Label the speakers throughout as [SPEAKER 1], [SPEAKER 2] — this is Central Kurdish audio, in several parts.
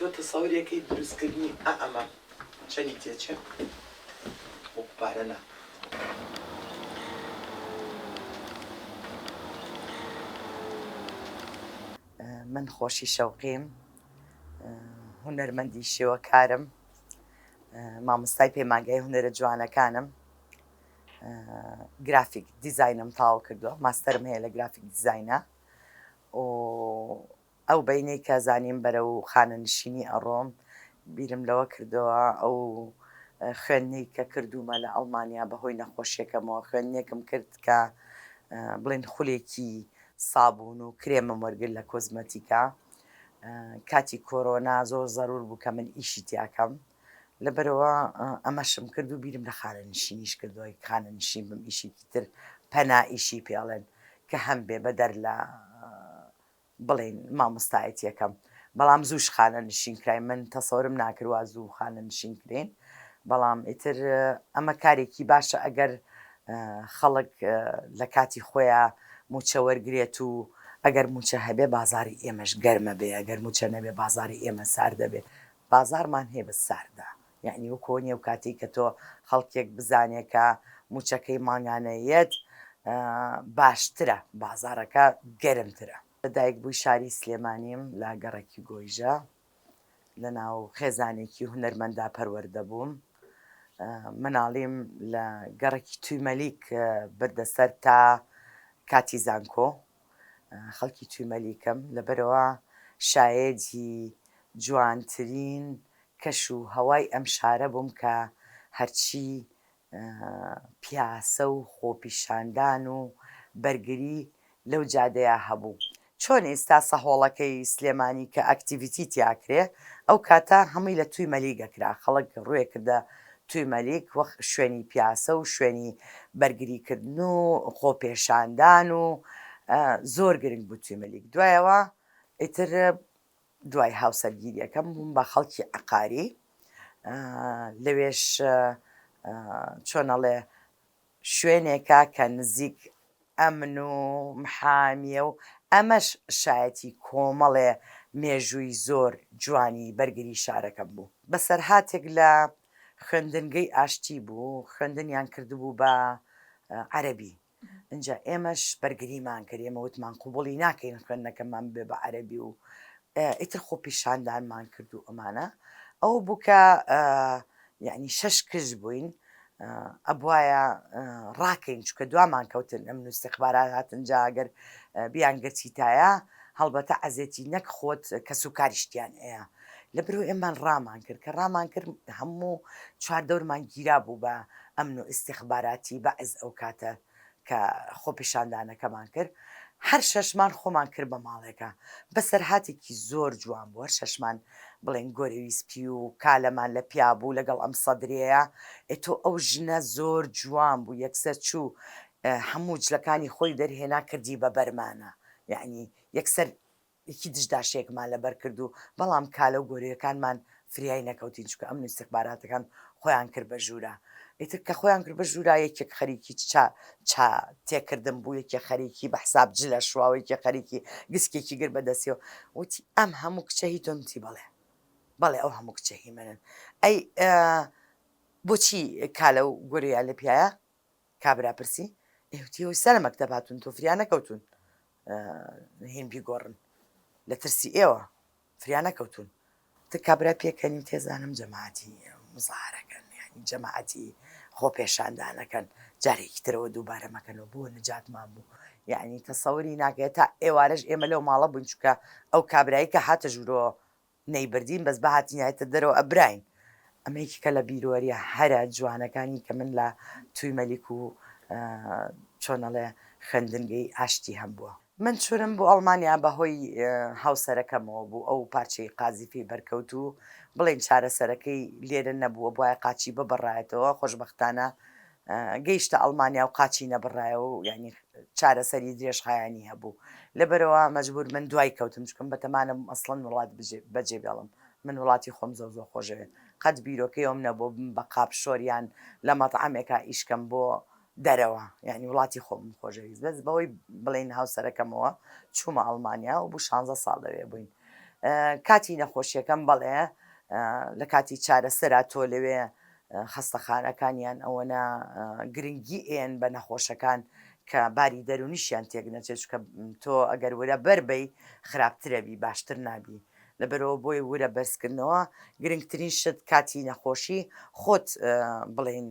[SPEAKER 1] تۆ تەسەوورێکەی دروستکردنی ئەمە چەندی تێچێ پارە نا
[SPEAKER 2] من خۆشی شەوقیم، هونەرمەندی شێوەکارم، مامۆستای پەیمانگای هونەرە جوانەکانم، گرافیک دیزاینم تاوا کردووە، ماستەرم هەیە لە گرافیک دیزاینە ئەو بەینەی کە زانیم بەرە و خانەنشینی ئەڕۆم بیرم لەوە کردەوە ئەو خوێندنەی کە کردومە لە ئەڵمانیا بەهۆی نەخۆشیەکەمەوە خوێندنێکم کرد کە بڵێن خولێکی سابوون و کرێمم وەرگرت لە کۆزمەتیکا کاتی کۆرۆنا زۆر زەرور بوو کە من ئیشی تیاکەم لەبەرەوە ئەمەشم کرد و بیرم لە خانەنشینیش کردەوەی خانەنشین بم ئیشێکی تر پەنا ئیشی پێڵێن کە هەم بێ بەدەر لە بڵێن مامۆستایەتیەکەم بەڵام زووش خانەنشین کراین من تەسەورم ناکردوا زوو خانەنشین کرێن بەڵام ئیتر ئەمە کارێکی باشە ئەگەر خەڵک لە کاتی خۆیان موچە وەرگێت و ئەگەر موچە هەبێ بازاری ئێمەش گەرمە بێ ئەگەر موچە نەبێ بازاری ئێمە ساردە بێ بازارمان هەیە بە ساردا یعنی وەکۆ نیە و کاتی کە تۆ خەڵکێک بزانێت کە موچەکەی ماگانەیەت باشترە بازارەکە گەرمترە دایک بووی شاری سلێمانیم لە گەڕێکی گۆیژە لە ناو خێزانێکی هونەرمەندا پەروەردە بووم مناڵیم لە گەڕێکی تویمەلیک بردەسەر تا کاتی زانکۆ خەڵکی تویمەلیکەم لەبەرەوە شایەتی جوانترین کەش و هەوای ئەم شارە بووم کە هەرچی پیاسە و خۆپیشاندان و بەرگری لەو جادەیە هەبوو چۆن ئێستا سەهۆڵەکەی سلێمانی کە ئەکتیڤیتی تیاکرێ ئەو کاتە هەمووی لە تویمەلیگەکرا خەڵک ڕوێ کردە تویمەلیک وەخ شوێنی پیاسە و شوێنی بەرگریکردن و خۆپێشاندان و زۆر گرنگ بوو تویمەلیک دوایەوە ئیتر دوای هاوسەرگیریەکەم بووم بە خەڵکی عەقاری لەوێش چۆنەڵێ شوێنێکە کە نزیک ئەمن و محامیە و ئەمەش شایەتی کۆمەڵێ مێژووی زۆر جوانی بەرگری شارەکەم بوو بەسەرهاتێک لە خوێندنگەی ئاشتی بوو خوێندنیان کردبوو بە عەرەبی اینجا ئێمەش بەرگریمان کرد ئێمە وتمان قوبوڵی ناکەین خوێندنەکەمان بێ بە عەرەبی و ئیتر خۆپیشاندانمان کرد و ئەمانە ئەو بوو کە یعنی 6 کژ بووین ئەبوایە ڕاکەین چکە دوامان کەوتن ئەم استیخبارات هاتنجا ئەگەر بیانگەچیتایە هەڵبەتە عەزێتی نەک خۆت کەس و کاریشتیان ئەیە لەبەرەوە ئێمان ڕامان کرد کە ڕامان کرد هەموو چواردەورمان گیرا بوو بە ئەمن و ئیستیخباراتی بەعز ئەو کاتە کە خۆپیشاندانەکەمان کرد هەر شەشمان خۆمان کرد بە ماڵێکە بەسەرهاتێکی زۆر جوان بوو هەر شەشمان بڵێن گۆرەویسپی و کالەمان لە پیا بوو لەگەڵ ئەم سەدرەیە ئێتۆ ئەو ژنە زۆر جوان بوو یەکسەر چوو هەموو جلەکانی خۆی دەرهێنا کردی بە بەرمانە یعنی یەکسەر یەکی دژداشەیەکمان لەبەر کرد و بەڵام کالە و گۆرەیەکانمان فریای نەکەوتین چکە ئەم استیخباراتەکان خۆیان کرد بە ژوورە ئیتر کە خۆیان کرد بە ژوورا یەکێک خەریکی تێکردن بوو یەکێ خەریکی بە حساب جلە شواوە یەکێ خەریکی گسکێکی گر بەدەستیەوە وتی ئەم هەموو کچە هی تۆ وتی بەڵێ ئەو هەموو کچە هی منن ئەی بۆچی کالە و گۆرەیان لە پیایە کابرا پرسی ئێوتیەوەی سەر مەکتەب هاتوون تۆ فریان نەکەوتون هین بیگۆڕن لە ترسی ئێوە فریان نەکەوتون تر کابرا پێکەنی تێزانم جەماعەتی مزاهرەکەن یعنی جەماعەتی خۆپێشاندانەکەن جارێکی ترەوە دووبارە مەکەنەوە بۆ نەجاتمان بوو یعنی تەسەوری ناکرێت تا ئێوارەش ئێمە لەو ماڵە بووین چکە ئەو کابرایی کە هاتە ژوورەوە نەیبردین بەس بە هاتینایەتە دەرەوە ئەبراین ئەمەیەکێکە لە بیرۆوەریە هەرە جوانەکانی کە من لە تویمەلیک و چۆنەڵێ خوێندنگەی ئاشتی هەم بووە من چورم بۆ ئەڵمانیا بەهۆی هاوسەرەکەمەوە بوو ئەو پارچەی قازیفی بەرکەوت و بڵێن چارەسەرەکەی لێرە نەبووە بۆیە قاچی ببڕایەتەوە خۆشبەختانە گەیشتە ئەڵمانیا و قاچی نەبڕایەوە و ینی چارەسەری درێژخایانی هەبوو لەبەرەوە مەجبور من دوای کەوتم چکم بەتەمانم ئەسڵەن وڵات بەجێ بێڵم من وڵاتی خۆم زۆ خۆشەوێت قەت بیرۆکەیەوم نەبوو بە قاپشۆریان لە مەتعامێکە ئیشکەم بۆ دەرەوە یعنی وڵاتی خۆم خۆشەویست بەس بەوەی بڵێن هاوسەرەکەمەوە چوومە ئەڵمانیا و بوو 16 ساڵ لەوێ بووین کاتی نەخۆشیەکەم بەڵێ لە کاتی چارەسەرا تۆ لەوێ خەستەخانەکانیان ئەوەنە گرنگی ئێن بە نەخۆشەکان کە باری دەرونیشیان تێک نەچێت کە تۆ ئەگەر وەرە بەربەی خراپترەبی باشتر نابی لەبەرەوە بۆی وورە بەرزکردنەوە گرنگترین شت کاتی نەخۆشی خۆت بڵێن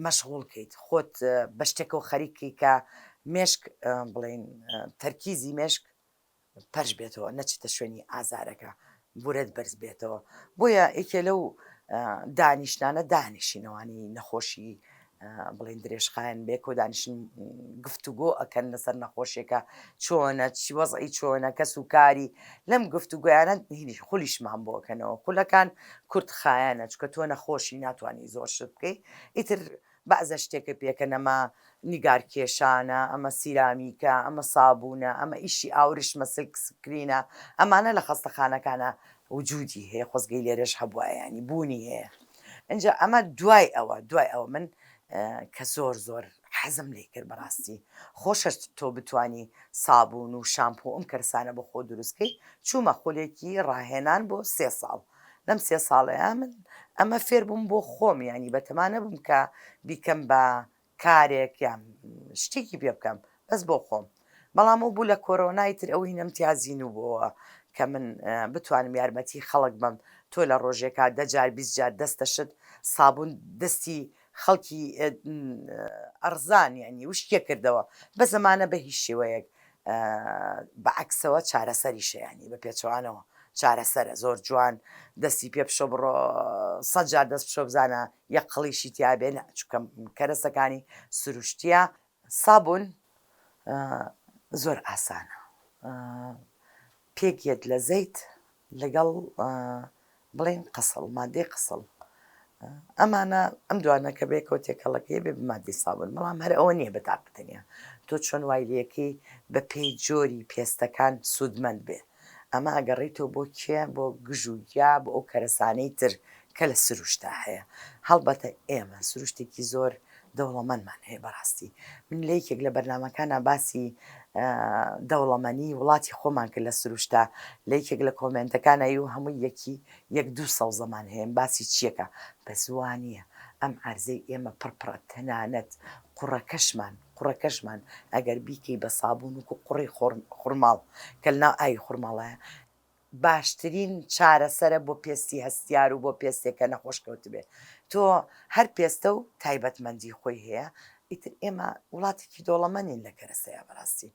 [SPEAKER 2] مەشغوڵکەیت خۆت بە شتێکەوە خەریکی کە مێشک بڵێن تەرکیزی مێشک پەرش بێتەوە نەچێتە شوێنی ئازارەکە بورەت بەرز بێتەوە بۆیە ئێکێ لەو دانیشتانە دانیشینەوانی نەخۆشی بڵێن درێژخایەن بێک و دانیشن گفتوگۆ ئەکەن لەسەر نەخۆشیەکە چۆنە چی وەزعی چۆنە کەس و کاری لەم گفتوگویانە خولیشمان بۆکەنەوە خولەکان کورت خایەنە چکە تۆ نەخۆشی ناتوانانی زۆر شت بکەیت ئیتر بەعزە شتێکە پێکە نەما نیگار کێشانە ئەمە سیرامیکە ئەمە سابوونە ئەمە ئیشی ئاوریش مەسلک سکرینە ئەمانە لە خەستەخانەکانە وجودی هەیە خۆزگەی لێرەش هەبووە ینی بوونی هەیە ئەجا ئەمە دوای ئەوە من کە زۆر حەزم لێ کرد بەڕاستی خۆشە تۆ بتانی سابوون و شامپۆ ئەم کەرسانە بە خۆ دروستکەی چوومە خولێکی ڕاهێنان بۆ 3 ساڵ لەم 3 ساڵەیە من ئەمە فێر بووم بۆ خۆم ینی بەتەمانە بووم کە بیکەم بە کارێک یان شتێکی پێ بکەم بەس بۆ خۆم بەڵام و بوو لە کۆرۆنای تر ئەوەی نەمتیازین و بۆەوە کە من بتوانم یارمەتی خەڵک بم تۆ لە ڕۆژێکا 10 جار 20 جار دەستەشت سابوون دەستی خەڵکی ئەرزان ینی وشکێ کردەوە بە زەمانە بە هیچ شێوەیەک بەعکسەوە چارەسەریشە ینی بە پێچوانەوە چارەسەرە زۆر جوان دەستی پێ بشۆ بڕۆ 100 جار دەست بشۆ بزانە یەک قڵیشی تیابێن چکە کەرەسەکانی سروشتیە سابوون زۆر ئاسانە پێکێت لە زەیت لەگەڵ بڵێن قسڵ مادەی قسڵ ئەمانە ئەم دوانە کە بێکەوە تێکەڵەکەی بێ بمادەی سابوون بەڵام هەر ئەوە نییە بەتاقەتەنە تۆ چۆن وای لەکەی بە پێی جۆری پێستەکان سوودمەند بێ ئەمە ئەگەڕێیتەوە بۆ کێ بۆ گژوویا بۆ ئەو کەرەسانەی تر کە لە سروشتا هەیە هەڵبەتە ئێمە سروشتێکی زۆر دەوڵەمەندمان هەیە بەڕاستی من لە یەکێک لە بەرنامەکانە باسی دەوڵەمەنی وڵاتی خۆمان کرد لە سروشتا لە یەکێک لە کۆمنتەکانایی و هەمووی یەک دوو سەو زەمان هەیە باسی چیەکە بە زوانیە ئەم عەرزەی ئێمە پڕپڕە تەنانەت قوڕەکەشمان ئەگەر بیکەی بە سابوون وکو قوڕی خوڕماڵ کە لەناو ئاوی خوڕماڵایە باشترین چارەسەرە بۆ پێستی هەستیار و بۆ پێستێکە نەخۆشکەوت بێ تۆ هەر پێستە و تایبەتمەندی خۆی هەیە ئیتر ئێمە وڵاتێکی دۆڵەمەنین لە کەرەسەیە بەڕاستی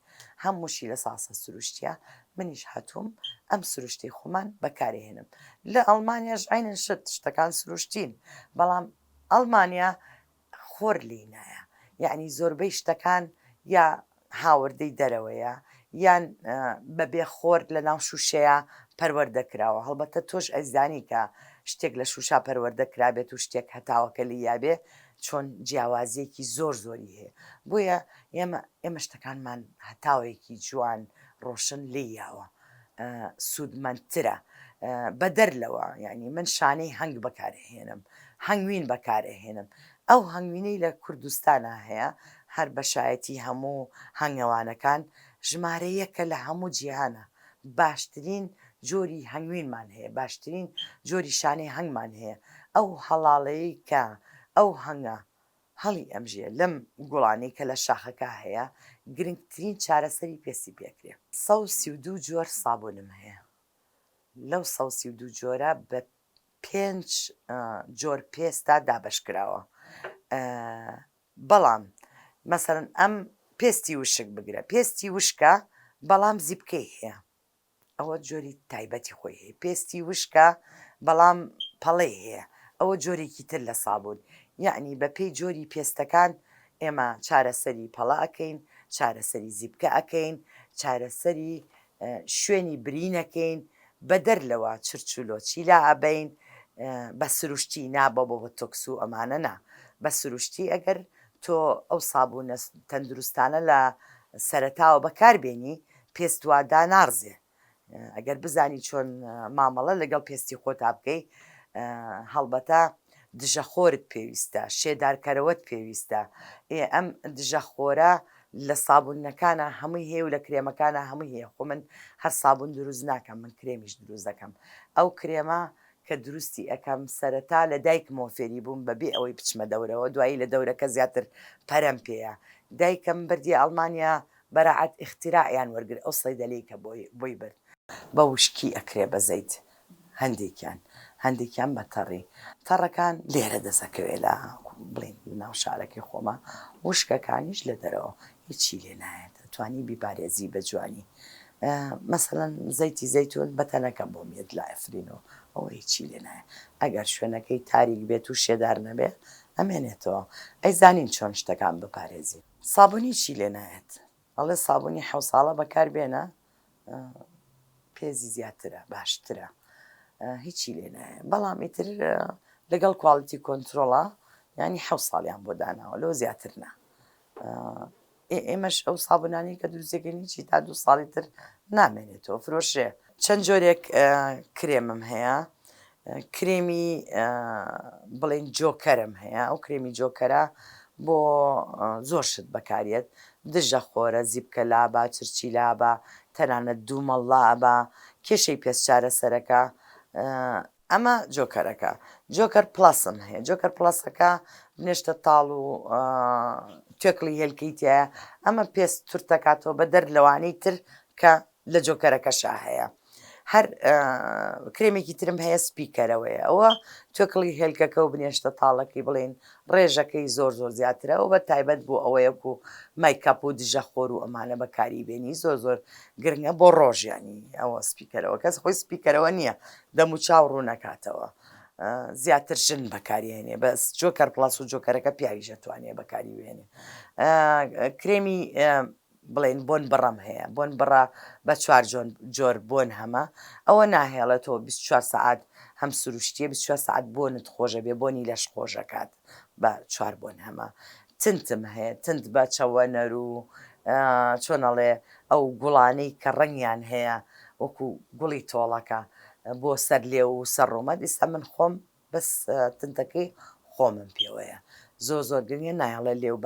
[SPEAKER 2] هەمووشی لە ساسە سروشتیە منیش هاتووم ئەم سروشتی خۆمان بەکارهێنم لە ئەڵمانیاش عینن شتەکان سروشتین بەڵام ئەڵمانیا خۆر لی نایە یعنی زۆربەی شتەکان یا هاوردەی دەرەوەیە یان بەبێ خۆر لە ناو شوشەیە پەروەردەکراوە هەڵبەتە تۆش ئەزانی کە شتێک لە شوشا پەروەردەکرابێت و شتێک هەتاوەکە لی یابێ چۆن جیاوازیەکی زۆری هەیە بۆیە ئێمە شتەکانمان هەتاوێکی جوان ڕۆشن لێیاوە سوودمەندترە بە دەرلەوە ینی من شانەی هەنگ بەکارهێنم هەنگوین بەکارهێنم ئەو هەنگوینەی لە کوردستانە هەیە هەر بەشایەتی هەموو هەنگەوانەکان ژمارە یەکە لە هەموو جیهانە باشترین جۆری هەنگوینمان هەیە باشترین جۆری شانەی هەنگمان هەیە ئەو هەڵاڵەیە کە ئەو هەنگە هەڵی ئەمژێ لەم گوڵانەی کە لە شاخەکە هەیە گرنگترین چارەسەری پێستی پێکرێ 132 جۆر سابوونم هەیە لەو 132 جۆرە بە 5 جۆر پێستا دابەشکراوە بەڵام مەسەرەن ئەم پێستی وشک بگرە پێستی وشکە بەڵام زیبکەی هەیە ئەوە جۆری تایبەتی خۆی هەیە پێستی وشکە بەڵام پەڵەی هەیە ئەوە جۆرێکی تر لە سابوون یعنی بە پێی جۆری پێستەکان ئێمە چارەسەری پەڵە ئەەکەین چارەسەری زیبکە ئەەکەین چارەسەری شوێنی برینەکەین بە دەرلەوە چرچولۆچی لا ئەبین بە سروشتی نابە بۆ تۆکس و ئەمانە نا بە سروشتی ئەگەر تۆ ئەو سابوونە تەندروستانە لە سەرەتاوە بەکاربێنی پێستووادا نارزێ ئەگەر بزانی چۆن مامەڵە لەگەڵ پێستی خۆتا بکەی هەڵبەتە دژەخۆرت پێویستە شێدارکەرەوەت پێویستە ئەم دژەخۆرە لە سابوونەکانە هەمووی هەیە و لە کرێمەکانە هەمووی هەیە. خۆ من هەر سابوون دروست ناکەم، من کرێمیش دروست دەکەم. ئەو کرێمە کە دروستی ئەەکەم سەرەتا لە دایکمەوە فێری بووم بەبێ ئەوەی بچمە دەورەوە، دوایی لە دەورەکە زیاتر پەرەم پێەیە. دایکم بردی ئەڵمانیا بەراعەت ئیختراعیان وەرگرت، ئەو سەیدەلەی کە بۆی برد بە وشکی ئەکرێ بە زەیت. هەندێکیان بە تەڕی، تەڕەکان لێرە دەسەکەوێت لە بڵین ناو شارەکەی خۆمە، وشکەکانیش لە دەرەوە هیچی لێ نایێت، توانی بیپارێزی بە جوانی. مەسەڵەن زەیتی زەیتون بەتەنەکەم بۆ مێت لا ئەفرینەوە، ئەوە هیچی لێ نایە. ئەگەر شوێنەکەی تاریک بێت و شێدار نەبێت ئەمێنێتەوە. ئەیزانین چۆن شتەکان بپارێزی. سابوونی چی لێ نایەت؟ ئەڵێ سابوونی 7 ساڵە بەکاربێنە پێزی زیاترە، باشترە، هیچی لێ نایە. بەڵام ئیتر لەگەڵ کواڵیتی کۆنتترۆڵە ینی 7 ساڵیان بۆ داناوە لەو زیاترنا. ئێمەش ئەو سابوونانی کە دروستەکەنی چی تا 2 ساڵی تر نامێنێتەوە فرۆشێ. چەند جۆرێک کرێمم هەیە. کرێمی بڵێن جۆکەرم هەیە، ئەو کرێمی جۆکەرە بۆ زۆر شت بەکارێت، دژە خۆرە، زیبکە لابە، چرچی لابە، تەنانەت دوومەڵ لابە، کێشەی پێستچارە سەرەکە. ئەمە جۆکەرەکە. جۆکەر پلەسم هەیە. جۆکەر پلەسەکە بنێشتە تاڵ و توێکڵی هێلکەی تایە، ئەمە پێست تورتەکاتەوە بە دەر لەوانەی تر کە لە جۆکەرەکەشا هەیە. هەر کرێمێکی ترم هەیە سپیکەرەوەیە، ئەوە توێکڵی هێلکەکە و بنێشتە تاڵەکەی بڵێن ڕێژەکەی زۆر زیاترە و بە تایبەت بۆ ئەوەیەک و مایکەپ و دژە خۆر و ئەمانە بەکاری بێنی زۆر گرنگە بۆ ڕۆژیانی ئەوە سپیکەرەوە. کەس خۆی سپیکەرەوە نییە، دەم و چاو ڕوو نەکاتەوە، زیاتر ژن بەکارێنێ، بەس جۆکەر پڵاس و جۆکەرەکە پیاویش دەتوانێت بەکاری بێنێ. کرێمی بڵێن بۆن بڕەم هەیە، بۆن بڕە بە 4 جۆر بۆن هەمە، ئەوە ناهێڵێتەوە 24 سعات هەم سروشتیە 24 سعات بۆنت خۆشە بێ، بۆنی لەش خۆشەکات بە 4 بۆن هەمە. تنتم هەیە، تنت بە چەوەنەر و چۆنەڵێ ئەو گوڵانەی کە ڕەنگیان هەیە وەکو گوڵی تۆڵەکە بۆ سەر لێ و سەر ڕۆمە. ئێستا من خۆم بەس تنتەکەی خۆمم پێوەیە، زۆر گرنگە نایڵێ لێو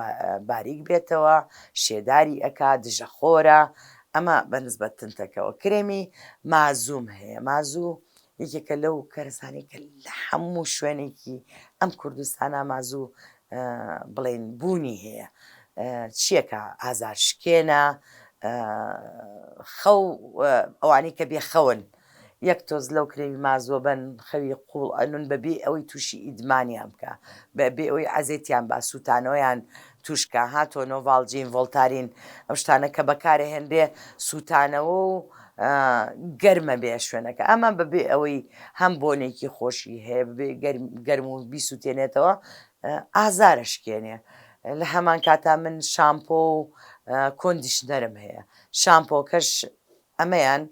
[SPEAKER 2] باریک بێتەوە، شێداری ئەکا، دژە خۆرە، ئەمە بەنسبەت تنتەکەەوە. کرێمی مازووم هەیە. مازوو یەکێکە لەو کەرسانی کە لە هەموو شوێنێکی ئەم کوردستانە مازوو بڵێن بوونی هەیە. چیەکە ئازار شکێنە، خەو ئەوانەی کە بێخەون یەک تۆز لەو کرێوی مازووە بن خەوی قوڵ ئەنون بەبێ ئەوەی تووشی ئیدمانیان بکە، بەبێ ئەوەی عەزێتیان با سووتانەوەیان توشکە، هاتۆ نۆڤالژین ڤۆڵتارین ئەو شتانە کە بەکارە هێندێ سووتانەوە و گەرمە بێ شوێنەکە. ئەمە بەبێ ئەوەی هەم بۆنێکی خۆشی هەیە ببێ گەرم و بیسووتێنێتەوە ئازارە شکێنێ. لە هەمان کاتا من شامپۆ و کۆندیشنەرم هەیە. شامپۆکەش ئەمەیان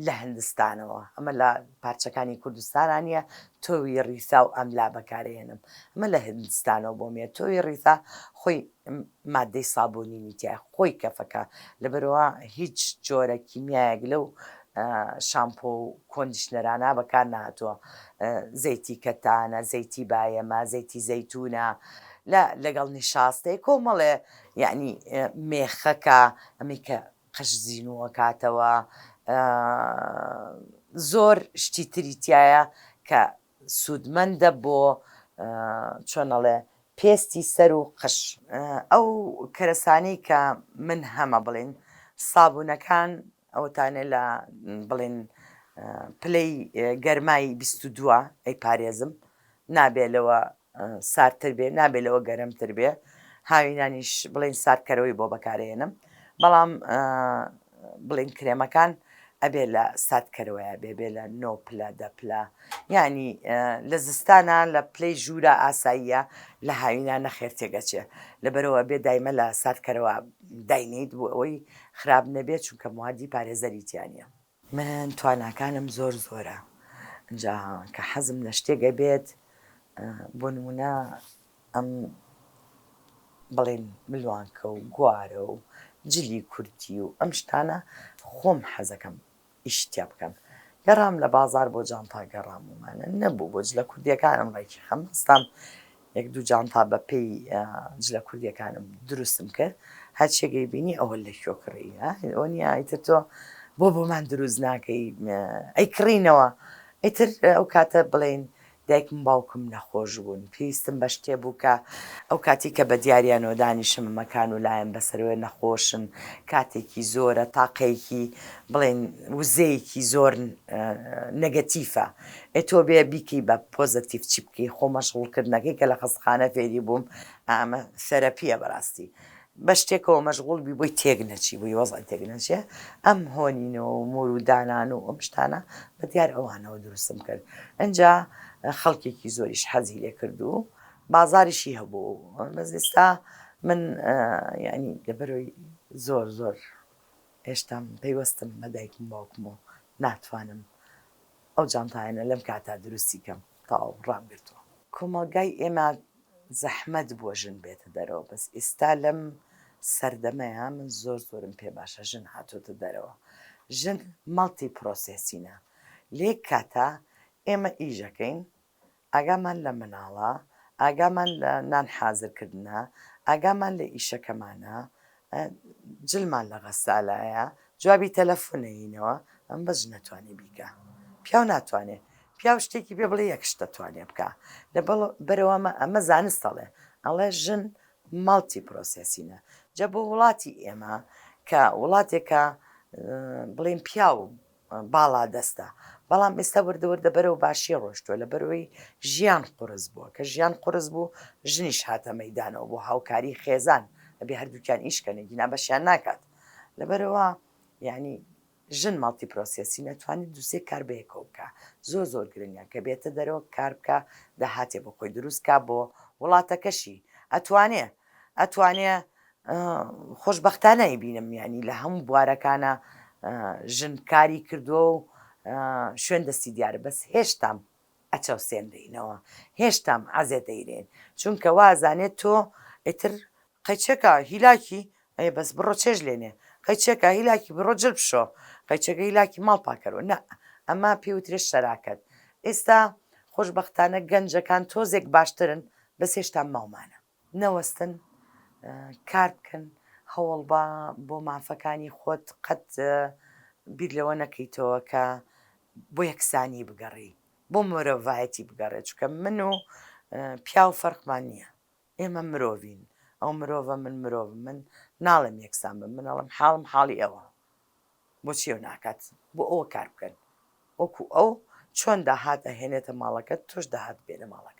[SPEAKER 2] لە هەندستانەوە، ئەمە لە پارچەکانی کوردستانە نیە، تۆوی ڕیسا و ئەملا بەکارهێنم، ئەمە لە هندستانەوە بۆ مێ. تۆوی ڕیسا خۆی مادەی سابوونی نیتیە، خۆی کەفەکە، لەبەرەوە هیچ جۆرە کیمیایەک لەو شامپۆ و کۆندیشنەرانە بەکار نهاتووە. زەیتی کەتانە، زەیتی بایەمە، زەیتی زەیتونە، لەگەڵ نیشاستەی کۆمەڵێ یعنی مێخەکە ئەمەی کە قەشزینووە کاتەوە، زۆر شتی تریتایە کە سوودمەندە بۆ چۆنەڵێ پێستی سەر و قش. ئەو کەرەسانەی کە من هەمە بڵێن سابوونەکان ئەوتانێ لە بڵێن پلەی گەرمای 22 ئەی پارێزم، نابێلەوە ساردتر بێ، نابێلەوە گەرمتر بێ، هاوینانیش بڵێن ساردکەرەوەی بۆ بەکارێنم، بەڵام بڵێن کرێمەکان ئەبێ لە ساردکەرەوەیە بێ لە 9 پلە 10 پلە، یعنی لە زستانە لە پلەی ژوورە ئاساییە لە هاوینان نەخێر تێگەچێ، لەبەرەوە بێ دایمە لە ساردکەرەوە داینیت بۆ ئەوەی خراپ نەبێت، چونکە موادی پارێزەریتیانە. من تواناکانم زۆرە، اینجا کە حەزم لە شتێکە بێت بۆ نمونە ئەم بڵێن ملوانکە و گوارە و جلی کورتی و ئەم شتانە خۆم حەزەکەم ئیشتیا بکەم. گەڕام لە بازار بۆ جانتا گەڕام ومانە نەبوو بۆ جلە کوردیەکانم ڕێکی خەم هەستام یەک دوو جانتا بە پێی جلە کوردیەکانم دروستم کرد هەر شێگەی بینی ئەوە لە شۆکڕی ئەوە نیە ئیتر تۆ بۆمان دروست ناکەی ئەی کڕینەوە ئیتر ئەو کاتە بڵێن دایکم باوکم نەخۆش بوون پێویستم بە شتێ بوو کە ئەو کاتی کە بە دیاریانەوە دانیشم مەکان و لایەن بەسەرەوە نەخۆشن کاتێکی زۆرە تاقەیەکی بڵێن وزەیەکی زۆر نەگەتیفە تۆ بێ بیکەی بە پۆزتیف چی بکەی خۆمەشغوڵکردنەکەی کە لە خەستخانە فێری بووم ئامە سەرەپیە بەڕاستی بە شتێکەوە مەشغوڵ بی بۆی تێک نەچی بووی وەزان تێک نەچێ ئەم هۆنینەوە و مور و دانان و ئەم شتانە بە دیار ئەوانەوە دروستم کرد ئەجا خەڵکێکی زۆریش حەزی لێ کرد و بازاریشی هەبوو بەس ئێستا من ینی لەبەرەوەی زۆر هێشتام پەیوەستم بە دایکم باوکم و ناتوانم ئەو جانتایانە لەم کاتا دروستی کەم تاو ڕامگرتووە کۆمەلگای ئێمە زەحمەت بۆ ژن بێتە دەرەوە بەس ئێستا لەم سەردەمەیە من زۆرم پێ باشە ژن هاتوۆتە دەرەوە ژن مەڵتی پرۆسێسینە لێ کاتە ئێمە ئیژەکەین ئاگامان لە مناڵە ئاگامان لە نان حازرکردنە ئاگامان لە ئیشەکەمانە جلمان لە غەسالایە جوابی تەلەفۆنەینەوە ئەم بەس نەتوانێ بیکە پیاو ناتوانێت پیاو شتێکی پێ بڵێ یەک شتە توانێ بکە لە بەرەوەمە ئەمە زانستەڵێ ئەڵێ ژن مەڵتی پرۆسێسینە جە بۆ وڵاتی ئێمە کە وڵاتێکە بڵێن پیاو باڵا دەستە بەڵام ئێستا وردەوردە بەرەو باشی ڕۆشتووە لە بەرەوەی ژیان قورس بووە کە ژیان قورس بوو ژنیش هاتە مەیدانەوە بۆ هاوکاری خێزان ئەبێ هەردووکیان ئیشکەنێ گینا بەشیان ناکات لەبەرەوە یعنی ژن مەڵتی پرۆسێسی نەتوانێت دووسێ کار بەیەکەوە بکە زۆر گرنگە کە بێتە دەرەوە کار بکە داهاتێ بۆ خۆی دروستکە بۆ وڵاتەکەشی ئەتوانێ خۆشببختانە بینم ینی لە هەموو بوارەکانە ژن کاری کردووە و شوێن دەستی دیارە بەس هێشتام ئەچەوسێنرینەوە هێشتام عەزێ دەیرێن چونکە وازانێت تۆ ئیتر قەیچەکە هیلاکی بەس بڕۆ چێژ لێنێ قەیچەکە هیلاکی بڕۆ جل بشۆ قەیچەکە هیلاکی ماڵ پاکەرەوە نە ئەمە پێوترێت شەراکەت ئێستا خۆشببختانە گەنجەکان تۆزێک باشترن بەس هێشتا ماومانە نەوەستن کار بکەن هەوڵ بۆ مافەکانی خۆت قەت بیر لەوە نەکەیتەوە کە بۆ یەکسانی بگەڕی بۆ مرۆڤایەتی بگەڕێت چکە من و پیاو فەرقمان نییە ئێمە مرۆڤین ئەو مرۆڤە من مرۆڤ من ناڵێم یەکسان بم منەڵم حاڵم حاڵی ئەوە بۆچی ئەو ناکات بۆ ئەوە کار بکەن وەکو ئەو چۆن داهات ئەهێنێتە ماڵەکەت تۆش داهات بێنە ماڵەکە